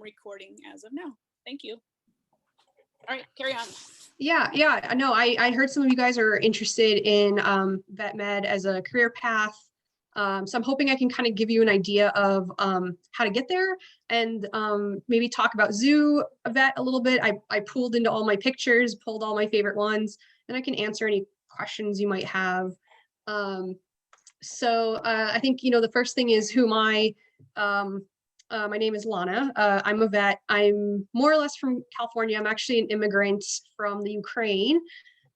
recording as of now. Thank you. All right, carry on. Yeah. No, I heard some of you guys are interested in vet med as a career path. So I'm hoping I can kind of give you an idea of how to get there and maybe talk about zoo vet a little bit. I pulled into all my pictures, pulled all my favorite ones, and I can answer any questions you might have. So I think, the first thing is who am I? My name is Lana. I'm a vet. I'm more or less from California. I'm actually an immigrant from the Ukraine,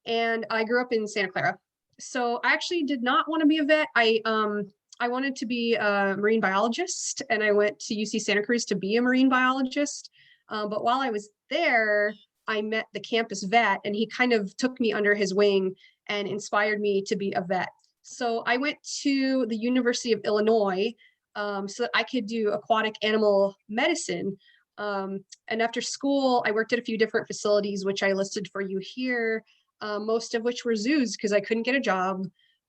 and I grew up in Santa Clara. So I actually did not want to be a vet. I wanted to be a marine biologist, and I went to UC Santa Cruz to be a marine biologist. But while I was there, I met the campus vet, and he kind of took me under his wing and inspired me to be a vet. So I went to the University of Illinois so that I could do aquatic animal medicine. And after school, I worked at a few different facilities, which I listed for you here, most of which were zoos because I couldn't get a job.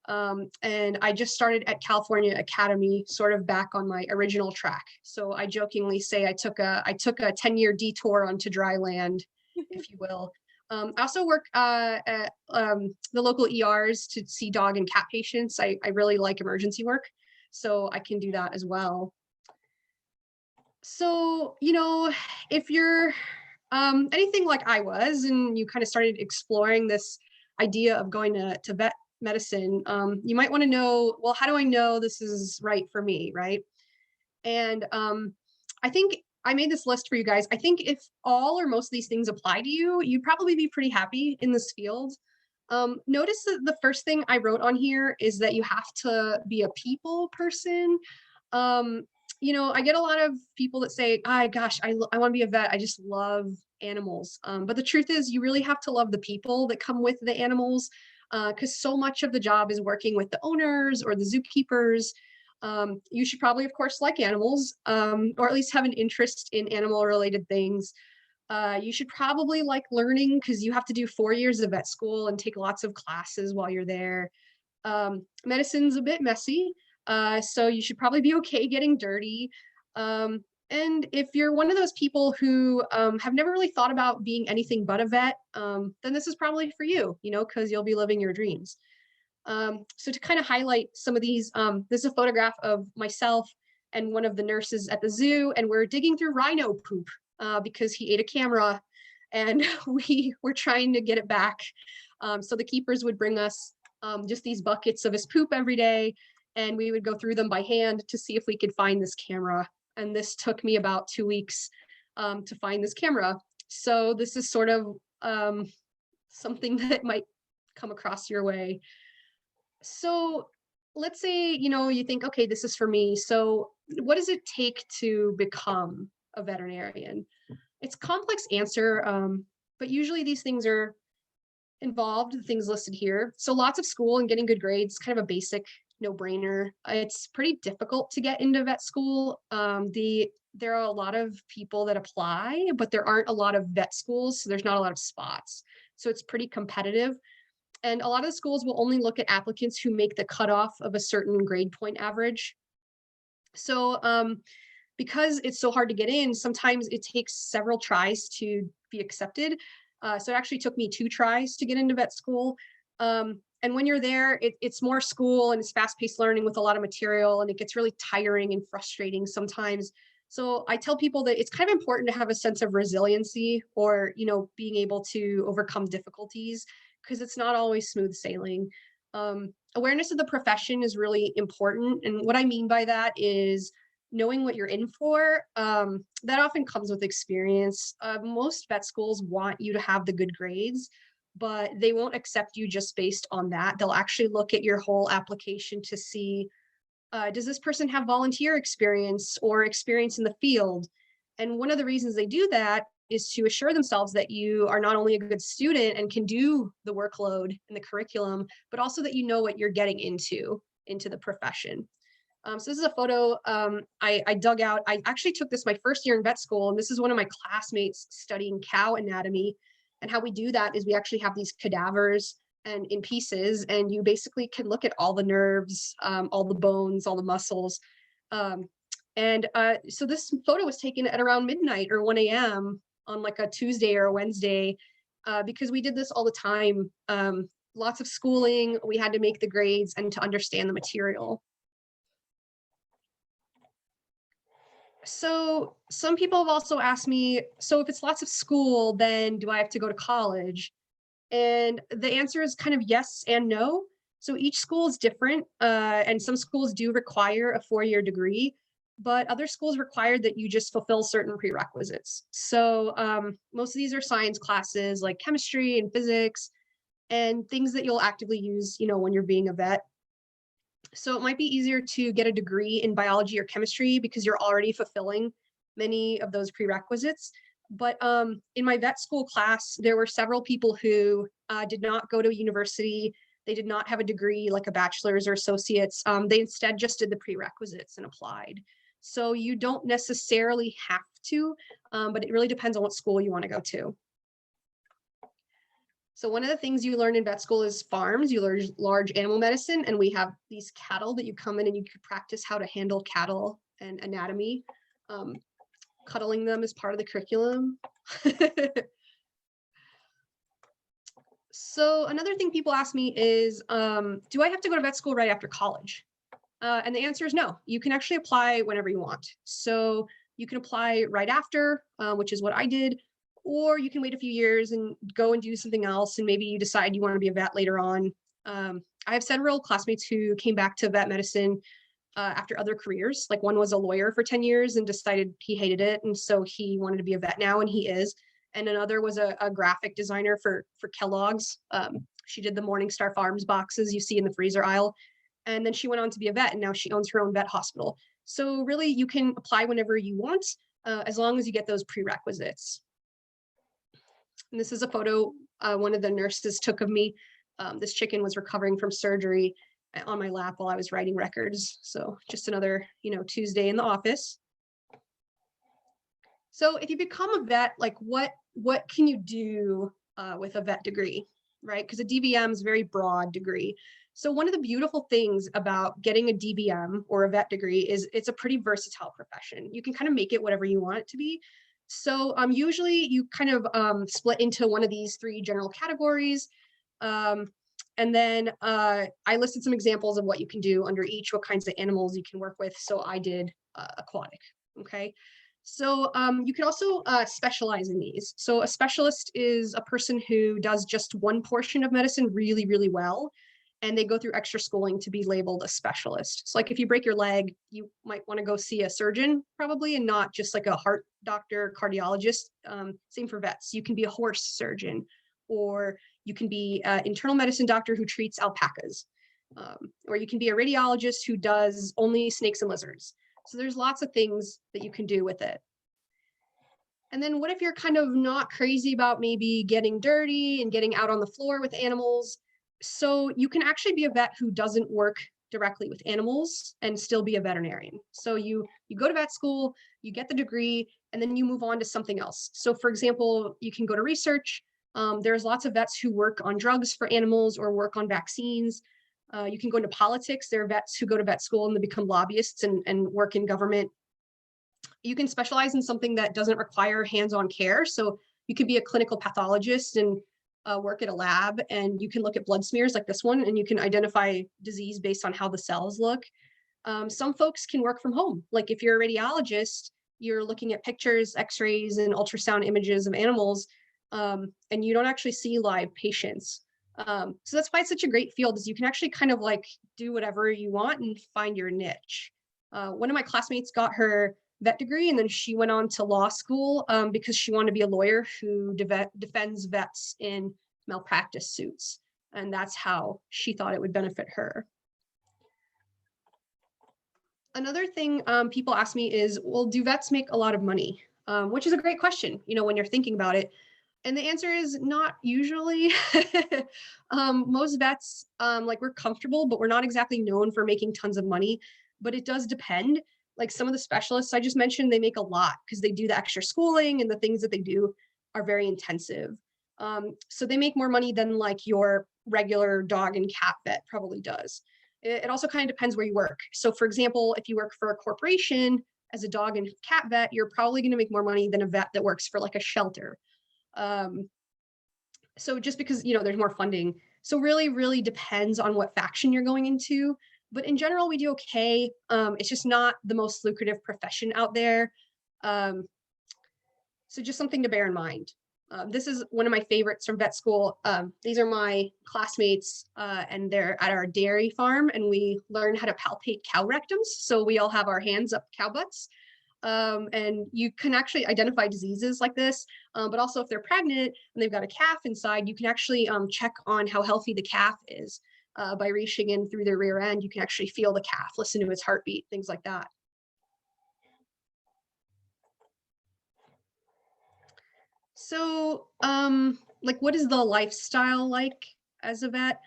And I just started at California Academy, sort of back on my original track. So I jokingly say I took a 10-year detour onto dry land, if you will. I also work at the local ERs to see dog and cat patients. I really like emergency work, so I can do that as well. So, if you're anything like I was, and you kind of started exploring this idea of going to vet medicine, you might want to know, well, how do I know this is right for me, right? And I think I made this list for you guys. I think if all or most of these things apply to you, you'd probably be pretty happy in this field. Notice that the first thing I wrote on here is that you have to be a people person. I get a lot of people that say, gosh, I want to be a vet. I just love animals. But the truth is you really have to love the people that come with the animals, because so much of the job is working with the owners or the zookeepers. You should probably, of course, like animals, or at least have an interest in animal related things. You should probably like learning because you have to do 4 years of vet school and take lots of classes while you're there. Medicine's a bit messy, so you should probably be okay getting dirty. And if you're one of those people who have never really thought about being anything but a vet, then this is probably for you, because you'll be living your dreams. So to kind of highlight some of these, this is a photograph of myself and one of the nurses at the zoo, and we're digging through rhino poop because he ate a camera, and we were trying to get it back. So the keepers would bring us just these buckets of his poop every day, and we would go through them by hand to see if we could find this camera. And this took me about 2 weeks to find this camera. So this is sort of something that might come across your way. So let's say, you think, okay, this is for me. So what does it take to become a veterinarian? It's a complex answer, but usually these things are involved, the things listed here. So lots of school and getting good grades, kind of a basic no-brainer. It's pretty difficult to get into vet school. There are a lot of people that apply, but there aren't a lot of vet schools, so there's not a lot of spots. So it's pretty competitive. And a lot of the schools will only look at applicants who make the cutoff of a certain grade point average. So because it's so hard to get in, sometimes it takes several tries to be accepted. So it actually took me 2 tries to get into vet school. And when you're there, it's more school and it's fast-paced learning with a lot of material, and it gets really tiring and frustrating sometimes. So I tell people that it's kind of important to have a sense of resiliency, or, being able to overcome difficulties, because it's not always smooth sailing. Awareness of the profession is really important. And what I mean by that is knowing what you're in for. That often comes with experience. Most vet schools want you to have the good grades, but they won't accept you just based on that. They'll actually look at your whole application to see, does this person have volunteer experience or experience in the field? And one of the reasons they do that is to assure themselves that you are not only a good student and can do the workload and the curriculum, but also that you know what you're getting into the profession. So this is a photo I dug out. I actually took this my first year in vet school, and this is one of my classmates studying cow anatomy. And how we do that is we actually have these cadavers and in pieces, and you basically can look at all the nerves, all the bones, all the muscles. And so this photo was taken at around midnight or 1 a.m. on like a Tuesday or a Wednesday, because we did this all the time. Lots of schooling, we had to make the grades and to understand the material. So some people have also asked me, so if it's lots of school, then do I have to go to college? And the answer is kind of yes and no. So each school is different, and some schools do require a 4-year degree, but other schools require that you just fulfill certain prerequisites. So most of these are science classes like chemistry and physics and things that you'll actively use, when you're being a vet. So it might be easier to get a degree in biology or chemistry because you're already fulfilling many of those prerequisites. But in my vet school class, there were several people who did not go to university. They did not have a degree like a bachelor's or associate's. They instead just did the prerequisites and applied. So you don't necessarily have to, but it really depends on what school you want to go to. So one of the things you learn in vet school is farms. You learn large animal medicine, and we have these cattle that you come in and you can practice how to handle cattle and anatomy. Cuddling them is part of the curriculum. So another thing people ask me is, do I have to go to vet school right after college? And the answer is no. You can actually apply whenever you want. So you can apply right after, which is what I did, or you can wait a few years and go and do something else. And maybe you decide you want to be a vet later on. I have several classmates who came back to vet medicine after other careers. Like one was a lawyer for 10 years and decided he hated it. And so he wanted to be a vet now, and he is. And another was a graphic designer for Kellogg's. She did the Morningstar Farms boxes you see in the freezer aisle. And then she went on to be a vet, and now she owns her own vet hospital. So really you can apply whenever you want, as long as you get those prerequisites. And this is a photo one of the nurses took of me. This chicken was recovering from surgery on my lap while I was writing records. So just another, Tuesday in the office. So if you become a vet, like what can you do with a vet degree, right? Because a DVM is a very broad degree. So one of the beautiful things about getting a DVM or a vet degree is it's a pretty versatile profession. You can kind of make it whatever you want it to be. So usually you kind of split into one of these 3 general categories. And then I listed some examples of what you can do under each, what kinds of animals you can work with. So I did aquatic, okay? So you can also specialize in these. So a specialist is a person who does just one portion of medicine really, really well, and they go through extra schooling to be labeled a specialist. So like if you break your leg, you might want to go see a surgeon probably, and not just like a heart doctor, cardiologist. Same for vets. You can be a horse surgeon, or you can be an internal medicine doctor who treats alpacas, or you can be a radiologist who does only snakes and lizards. So there's lots of things that you can do with it. And then what if you're kind of not crazy about maybe getting dirty and getting out on the floor with animals? So you can actually be a vet who doesn't work directly with animals and still be a veterinarian. So you go to vet school, you get the degree, and then you move on to something else. So for example, you can go to research. There's lots of vets who work on drugs for animals or work on vaccines. You can go into politics. There are vets who go to vet school and they become lobbyists and work in government. You can specialize in something that doesn't require hands-on care. So you could be a clinical pathologist and work at a lab, and you can look at blood smears like this one, and you can identify disease based on how the cells look. Some folks can work from home. Like if you're a radiologist, you're looking at pictures, x-rays, and ultrasound images of animals, and you don't actually see live patients. So that's why it's such a great field, is you can actually kind of like do whatever you want and find your niche. One of my classmates got her vet degree, and then she went on to law school because she wanted to be a lawyer who defends vets in malpractice suits. And that's how she thought it would benefit her. Another thing people ask me is, well, do vets make a lot of money? Which is a great question, when you're thinking about it. And the answer is not usually. Most vets, we're comfortable, but we're not exactly known for making tons of money. But it does depend. Like some of the specialists I just mentioned, they make a lot because they do the extra schooling, and the things that they do are very intensive. So they make more money than like your regular dog and cat vet probably does. It also kind of depends where you work. So for example, if you work for a corporation, as a dog and cat vet, you're probably going to make more money than a vet that works for like a shelter. So just because, there's more funding. So really depends on what faction you're going into. But in general, we do okay. It's just not the most lucrative profession out there. So just something to bear in mind. This is one of my favorites from vet school. These are my classmates, and they're at our dairy farm, and we learn how to palpate cow rectums. So we all have our hands up cow butts. And you can actually identify diseases like this, but also if they're pregnant and they've got a calf inside, you can actually check on how healthy the calf is by reaching in through their rear end. You can actually feel the calf, listen to its heartbeat, things like that. So, like, what is the lifestyle like as a vet?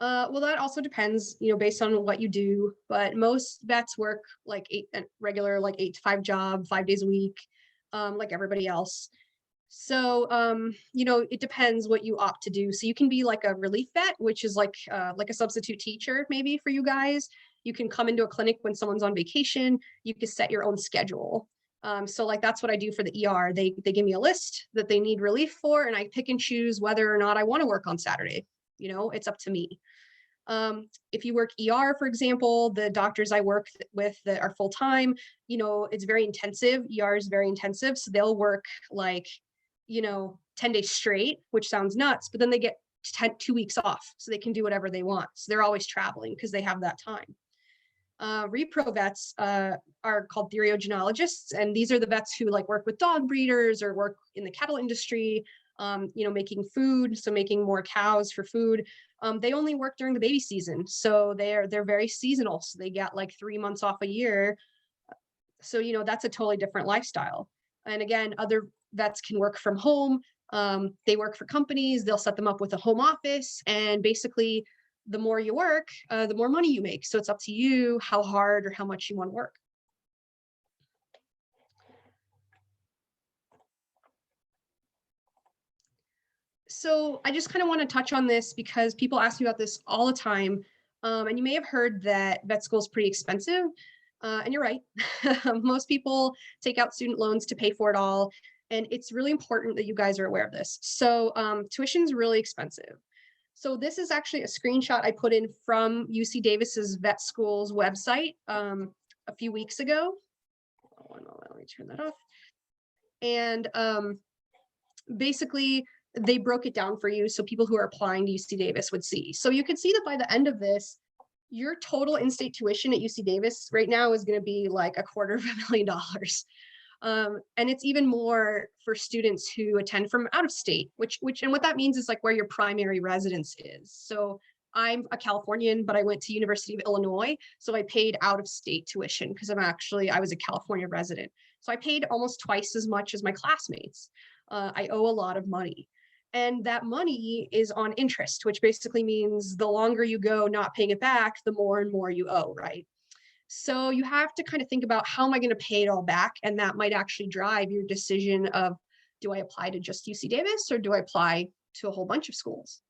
Well, that also depends, based on what you do, but most vets work like regular, like 8 to 5 job, 5 days a week, like everybody else. So, it depends what you opt to do. So you can be like a relief vet, which is like a substitute teacher, maybe for you guys. You can come into a clinic when someone's on vacation. You can set your own schedule. So like, that's what I do for the ER. They give me a list that they need relief for, and I pick and choose whether or not I want to work on Saturday. It's up to me. If you work ER, for example, the doctors I work with that are full-time, it's very intensive. ER is very intensive. So they'll work like, 10 days straight, which sounds nuts, but then they get 2 weeks off so they can do whatever they want. So they're always traveling because they have that time. Repro vets are called theriogenologists, and these are the vets who like work with dog breeders or work in the cattle industry, making food, so making more cows for food. They only work during the baby season, so they're very seasonal. So they get like 3 months off a year. So that's a totally different lifestyle. And again, other vets can work from home. They work for companies. They'll set them up with a home office, and basically, the more you work, the more money you make. So it's up to you how hard or how much you want to work. So I just kind of want to touch on this because people ask me about this all the time. And you may have heard that vet school is pretty expensive. And you're right. Most people take out student loans to pay for it all. And it's really important that you guys are aware of this. So tuition is really expensive. So this is actually a screenshot I put in from UC Davis's vet school's website a few weeks ago. One moment, let me turn that off. And basically, they broke it down for you so people who are applying to UC Davis would see. So you can see that by the end of this, your total in-state tuition at UC Davis right now is going to be like $250,000. And it's even more for students who attend from out of state, which and what that means is like where your primary residence is. So I'm a Californian, but I went to University of Illinois, so I paid out of state tuition because I was a California resident. So I paid almost twice as much as my classmates. I owe a lot of money. And that money is on interest, which basically means the longer you go not paying it back, the more and more you owe, right? So you have to kind of think about, how am I going to pay it all back? And that might actually drive your decision of, do I apply to just UC Davis or do I apply to a whole bunch of schools?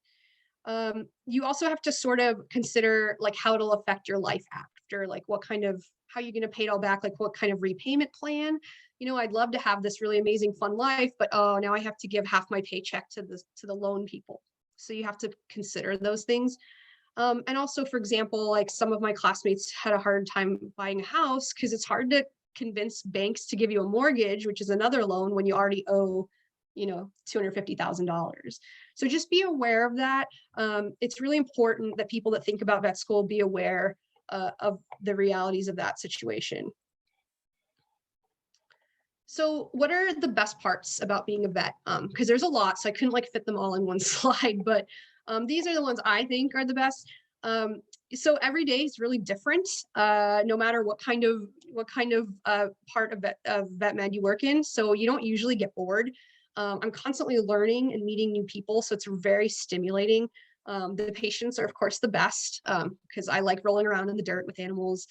You also have to sort of consider like how it'll affect your life after, like how you're going to pay it all back, like what kind of repayment plan. I'd love to have this really amazing fun life, but now I have to give half my paycheck to the loan people. So you have to consider those things. And also, for example, like some of my classmates had a hard time buying a house because it's hard to convince banks to give you a mortgage, which is another loan, when you already owe, $250,000. So just be aware of that. It's really important that people that think about vet school be aware of the realities of that situation. So what are the best parts about being a vet? Because there's a lot, so I couldn't like fit them all in one slide, but these are the ones I think are the best. So every day is really different, no matter what kind of part of vet med you work in. So you don't usually get bored. I'm constantly learning and meeting new people, so it's very stimulating. The patients are, of course, the best because I like rolling around in the dirt with animals.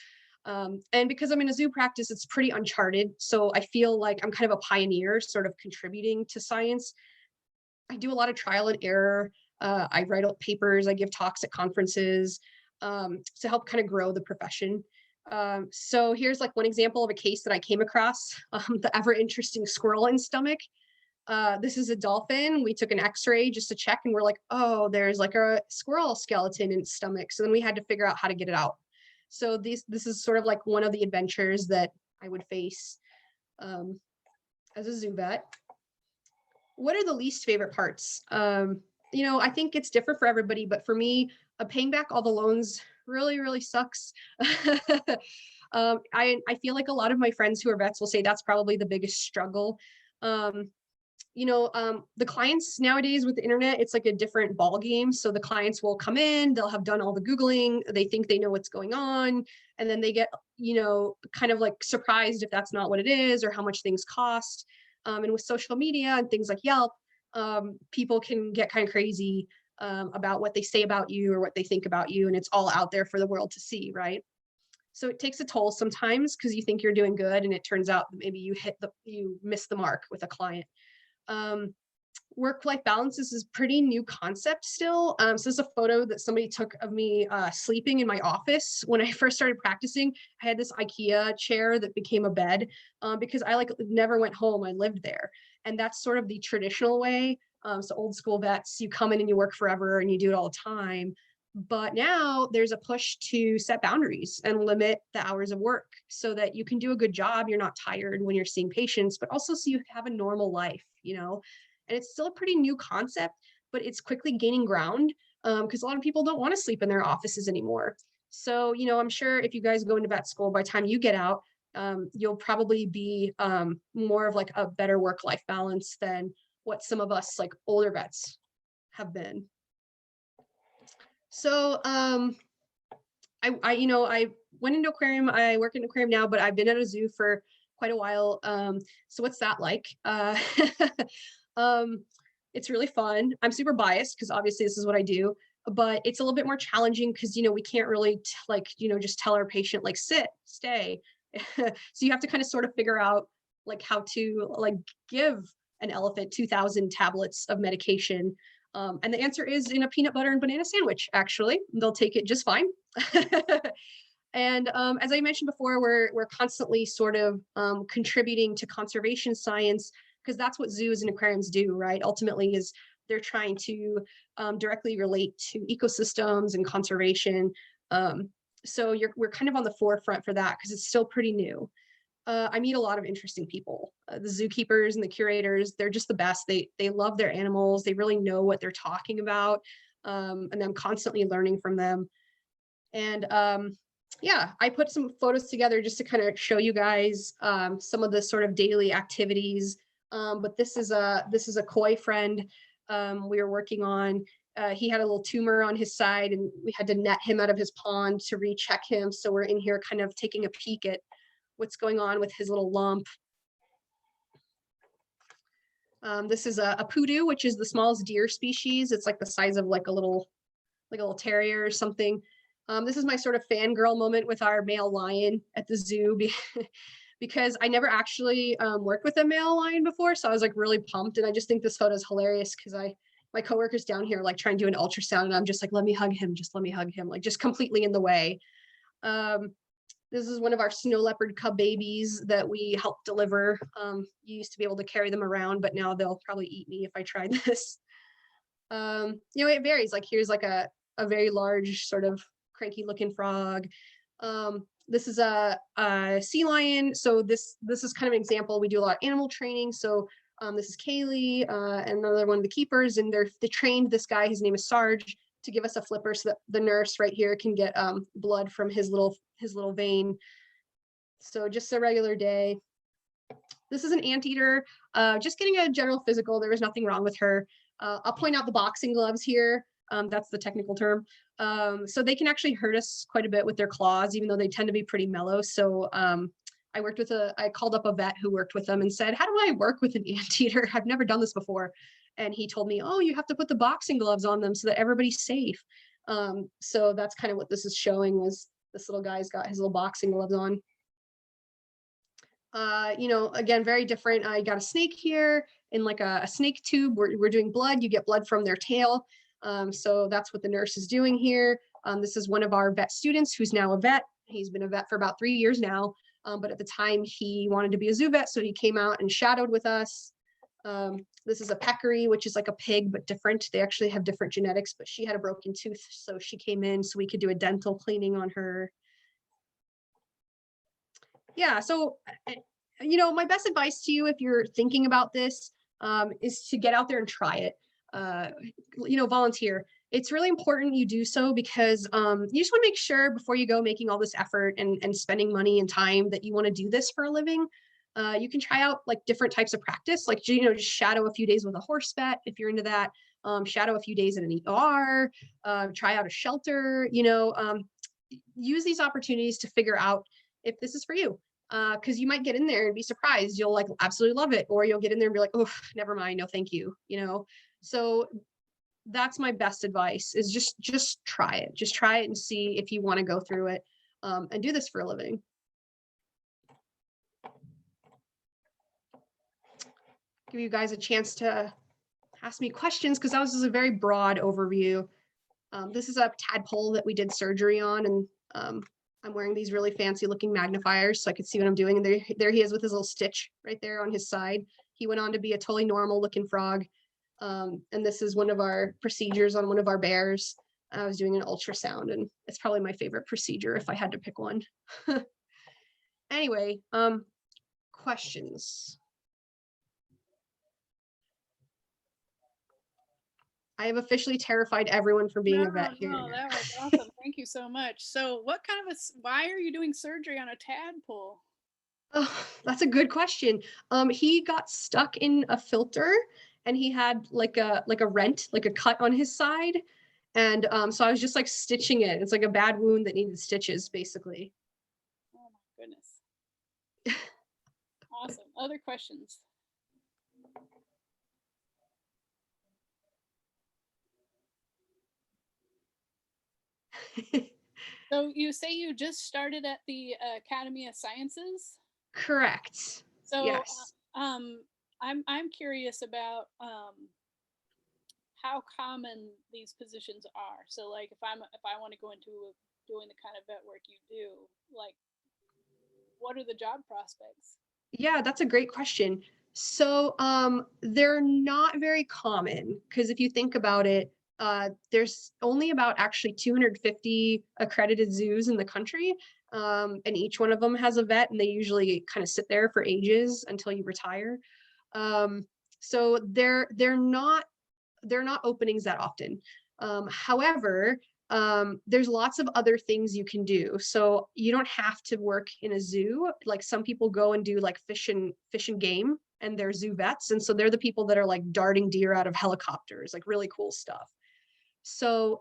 And because I'm in a zoo practice, it's pretty uncharted. So I feel like I'm kind of a pioneer, sort of contributing to science. I do a lot of trial and error. I write up papers, I give talks at conferences to help kind of grow the profession. So here's like one example of a case that I came across, the ever interesting squirrel in stomach. This is a dolphin. We took an x-ray just to check and we're like, oh, there's like a squirrel skeleton in its stomach. So then we had to figure out how to get it out. So this is sort of like one of the adventures that I would face as a zoo vet. What are the least favorite parts? I think it's different for everybody, but for me, paying back all the loans really, really sucks. I feel like a lot of my friends who are vets will say that's probably the biggest struggle. The clients nowadays with the internet, it's like a different ball game. So the clients will come in, they'll have done all the Googling, they think they know what's going on, and then they get, kind of like surprised if that's not what it is or how much things cost. And with social media and things like Yelp, people can get kind of crazy about what they say about you or what they think about you, and it's all out there for the world to see, right? So it takes a toll sometimes because you think you're doing good, and it turns out maybe you miss the mark with a client. Work-life balance is a pretty new concept still. So this is a photo that somebody took of me sleeping in my office. When I first started practicing, I had this IKEA chair that became a bed because I never went home. I lived there. And that's sort of the traditional way. So old school vets, you come in and you work forever and you do it all the time. But now there's a push to set boundaries and limit the hours of work so that you can do a good job. You're not tired when you're seeing patients, but also so you have a normal life, and it's still a pretty new concept, but it's quickly gaining ground because a lot of people don't want to sleep in their offices anymore. So, I'm sure if you guys go into vet school, by the time you get out, you'll probably be more of like a better work-life balance than what some of us like older vets have been. So I went into aquarium. I work in an aquarium now, but I've been at a zoo for quite a while. So what's that like? It's really fun. I'm super biased because obviously this is what I do, but it's a little bit more challenging because, we can't really just tell our patient like sit, stay. So you have to kind of sort of figure out like how to like give an elephant 2,000 tablets of medication. And the answer is in a peanut butter and banana sandwich, actually. They'll take it just fine. And as I mentioned before, we're constantly sort of contributing to conservation science because that's what zoos and aquariums do, right? Ultimately is they're trying to directly relate to ecosystems and conservation. So we're kind of on the forefront for that because it's still pretty new. I meet a lot of interesting people. The zookeepers and the curators, they're just the best. They love their animals. They really know what they're talking about. And I'm constantly learning from them. And yeah, I put some photos together just to kind of show you guys some of the sort of daily activities. But this is a koi friend we were working on. He had a little tumor on his side and we had to net him out of his pond to recheck him. So we're in here kind of taking a peek at what's going on with his little lump. This is a poodoo, which is the smallest deer species. It's like the size of like a little terrier or something. This is my sort of fangirl moment with our male lion at the zoo because I never actually worked with a male lion before. So I was like really pumped. And I just think this photo is hilarious because my coworkers down here like trying to do an ultrasound and I'm just like, let me hug him. Just let me hug him. Like just completely in the way. This is one of our snow leopard cub babies that we helped deliver. You used to be able to carry them around, but now they'll probably eat me if I tried this. It varies. Like here's like a very large sort of cranky looking frog. This is a sea lion. So this is kind of an example. We do a lot of animal training. So this is Kaylee, another one of the keepers, and they trained this guy. His name is Sarge, to give us a flipper so that the nurse right here can get blood from his little vein. So just a regular day. This is an anteater, just getting a general physical. There was nothing wrong with her. I'll point out the boxing gloves here. That's the technical term. So they can actually hurt us quite a bit with their claws, even though they tend to be pretty mellow. So I called up a vet who worked with them and said, how do I work with an anteater? I've never done this before. And he told me, oh, you have to put the boxing gloves on them so that everybody's safe. So that's kind of what this is showing, was this little guy's got his little boxing gloves on. Again, very different. I got a snake here in like a snake tube. We're doing blood. You get blood from their tail. So that's what the nurse is doing here. This is one of our vet students who's now a vet. He's been a vet for about 3 years now. But at the time he wanted to be a zoo vet. So he came out and shadowed with us. This is a peccary, which is like a pig, but different. They actually have different genetics, but she had a broken tooth. So she came in so we could do a dental cleaning on her. Yeah. So, my best advice to you, if you're thinking about this, is to get out there and try it. Volunteer. It's really important you do so because you just want to make sure before you go making all this effort and spending money and time that you want to do this for a living. You can try out like different types of practice, like, just shadow a few days with a horse vet if you're into that. Shadow a few days in an ER, try out a shelter, use these opportunities to figure out if this is for you. Because you might get in there and be surprised. You'll like absolutely love it, or you'll get in there and be like, oh, never mind, no, thank you. So that's my best advice is just try it. Just try it and see if you want to go through it and do this for a living. Give you guys a chance to ask me questions because that was just a very broad overview. This is a tadpole that we did surgery on, and I'm wearing these really fancy looking magnifiers so I could see what I'm doing. And there he is with his little stitch right there on his side. He went on to be a totally normal looking frog. And this is one of our procedures on one of our bears. I was doing an ultrasound, and it's probably my favorite procedure if I had to pick one. Anyway, questions. I have officially terrified everyone from being a vet here. No, that was awesome. Thank you so much. So what kind of why are you doing surgery on a tadpole? Oh, that's a good question. He got stuck in a filter and he had like a rent, like a cut on his side. And so I was just like stitching it. It's like a bad wound that needed stitches, basically. Oh my goodness. Awesome. Other questions? So you say you just started at the Academy of Sciences? Correct. So yes. I'm curious about how common these positions are. So like if I want to go into doing the kind of vet work you do, like what are the job prospects? Yeah, that's a great question. So they're not very common because if you think about it, there's only about actually 250 accredited zoos in the country. And each one of them has a vet, and they usually kind of sit there for ages until you retire. So they're not openings that often. However, there's lots of other things you can do. So you don't have to work in a zoo. Like some people go and do like fish and game, and they're zoo vets. And so they're the people that are like darting deer out of helicopters, like really cool stuff. So,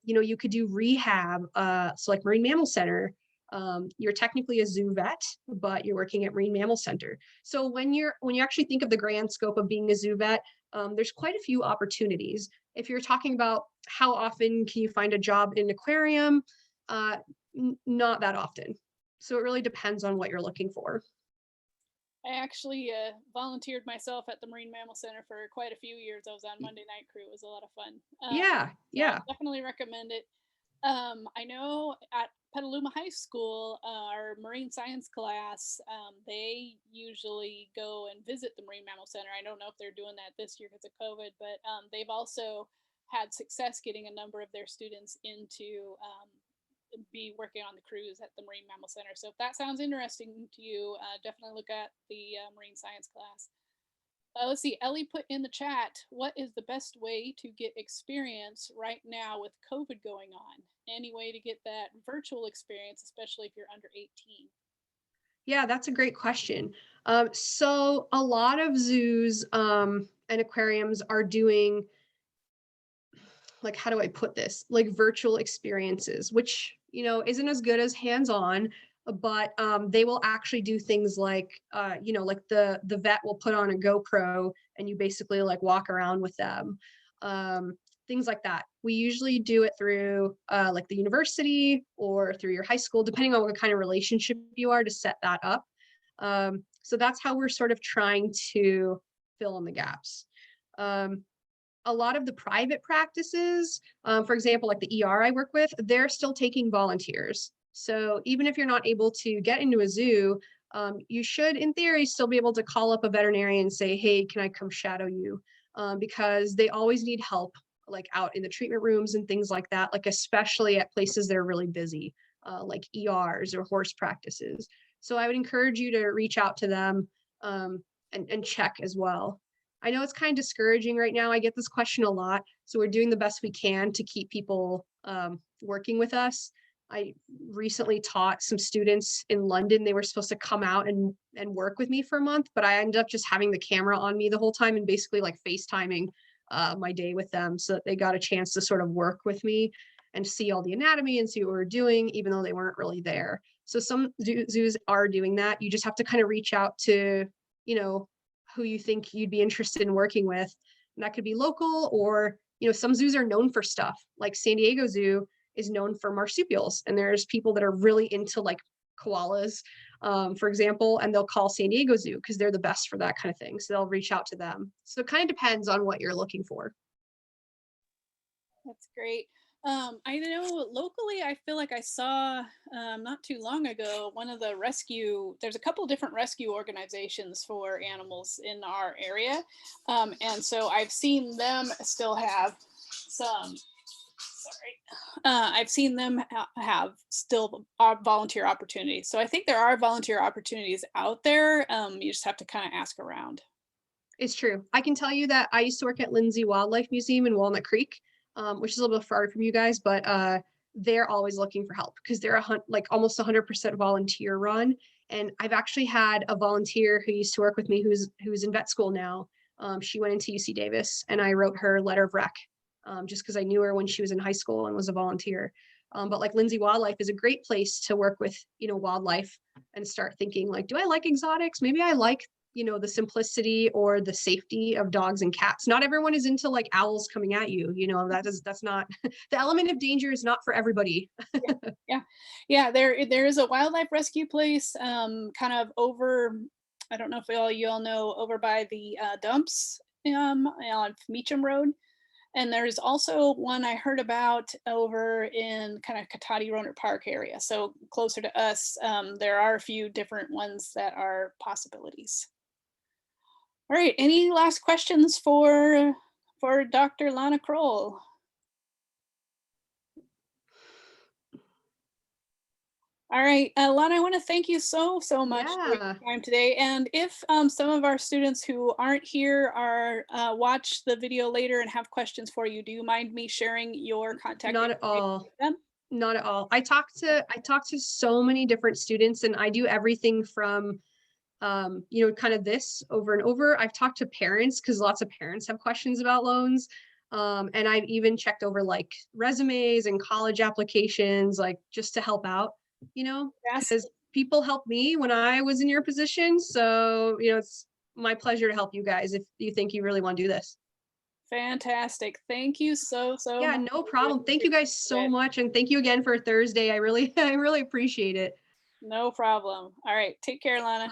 you could do rehab. So like Marine Mammal Center, you're technically a zoo vet, but you're working at Marine Mammal Center. So when you actually think of the grand scope of being a zoo vet, there's quite a few opportunities. If you're talking about how often can you find a job in an aquarium, not that often. So it really depends on what you're looking for. I actually volunteered myself at the Marine Mammal Center for quite a few years. I was on Monday Night Crew. It was a lot of fun. Yeah, yeah. So I definitely recommend it. I know at Petaluma High School, our marine science class, they usually go and visit the Marine Mammal Center. I don't know if they're doing that this year because of COVID, but they've also had success getting a number of their students into be working on the cruise at the Marine Mammal Center. So if that sounds interesting to you, definitely look at the marine science class. Let's see, Ellie put in the chat, what is the best way to get experience right now with COVID going on? Any way to get that virtual experience, especially if you're under 18? Yeah, that's a great question. So a lot of zoos and aquariums are doing, like, how do I put this? Like virtual experiences, which, isn't as good as hands-on, but they will actually do things like, like the vet will put on a GoPro and you basically like walk around with them. Things like that. We usually do it through like the university or through your high school, depending on what kind of relationship you are to set that up. So that's how we're sort of trying to fill in the gaps. A lot of the private practices, for example, like the ER I work with, they're still taking volunteers. So even if you're not able to get into a zoo, you should, in theory, still be able to call up a veterinarian and say, hey, can I come shadow you? Because they always need help, like out in the treatment rooms and things like that, like especially at places that are really busy, like ERs or horse practices. So I would encourage you to reach out to them, and check as well. I know it's kind of discouraging right now. I get this question a lot. So we're doing the best we can to keep people working with us. I recently taught some students in London. They were supposed to come out and work with me for a month, but I ended up just having the camera on me the whole time and basically like FaceTiming my day with them so that they got a chance to sort of work with me and see all the anatomy and see what we were doing, even though they weren't really there. So some zoos are doing that. You just have to kind of reach out to, you know, who you think you'd be interested in working with. And that could be local, or, you know, some zoos are known for stuff. Like San Diego Zoo is known for marsupials, and there's people that are really into like koalas, for example, and they'll call San Diego Zoo because they're the best for that kind of thing. So they'll reach out to them. So it kind of depends on what you're looking for. That's great. I know locally, I feel like I saw not too long ago one of the there's a couple different rescue organizations for animals in our area. And so I've seen them still have some, sorry, I've seen them have still volunteer opportunities. So I think there are volunteer opportunities out there. You just have to kind of ask around. It's true. I can tell you that I used to work at Lindsay Wildlife Museum in Walnut Creek, which is a little bit far from you guys, but they're always looking for help because they're like almost 100% volunteer run. And I've actually had a volunteer who used to work with me who's in vet school now. She went into UC Davis, and I wrote her letter of rec, just because I knew her when she was in high school and was a volunteer. But like Lindsay Wildlife is a great place to work with, you know, wildlife and start thinking like, do I like exotics? Maybe I like, you know, the simplicity or the safety of dogs and cats. Not everyone is into like owls coming at you, you know, that's not the element of danger is not for everybody. Yeah, yeah, yeah. There is a wildlife rescue place, kind of over. I don't know if you all know, over by the dumps, on Meacham Road. And there's also one I heard about over in kind of Katati Roner Park area. So closer to us, there are a few different ones that are possibilities. All right. Any last questions for Dr. Lana Krol? All right, Lana, I want to thank you so much for your Yeah. time today. And if some of our students who aren't here are watch the video later and have questions for you, do you mind me sharing your contact Not at information all. with them? Not at all. I talk to so many different students, and I do everything from you know, kind of this over and over. I've talked to parents because lots of parents have questions about loans. And I've even checked over like resumes and college applications, like just to help out, you know, Yes, because people helped me when I was in your position. So, you know, it's my pleasure to help you guys if you think you really want to do this. fantastic. Thank you so Yeah, much. no I really problem. Thank you guys appreciate so it. much. And thank you again for Thursday. I really, I really appreciate it. No problem. All right, take care, Lana.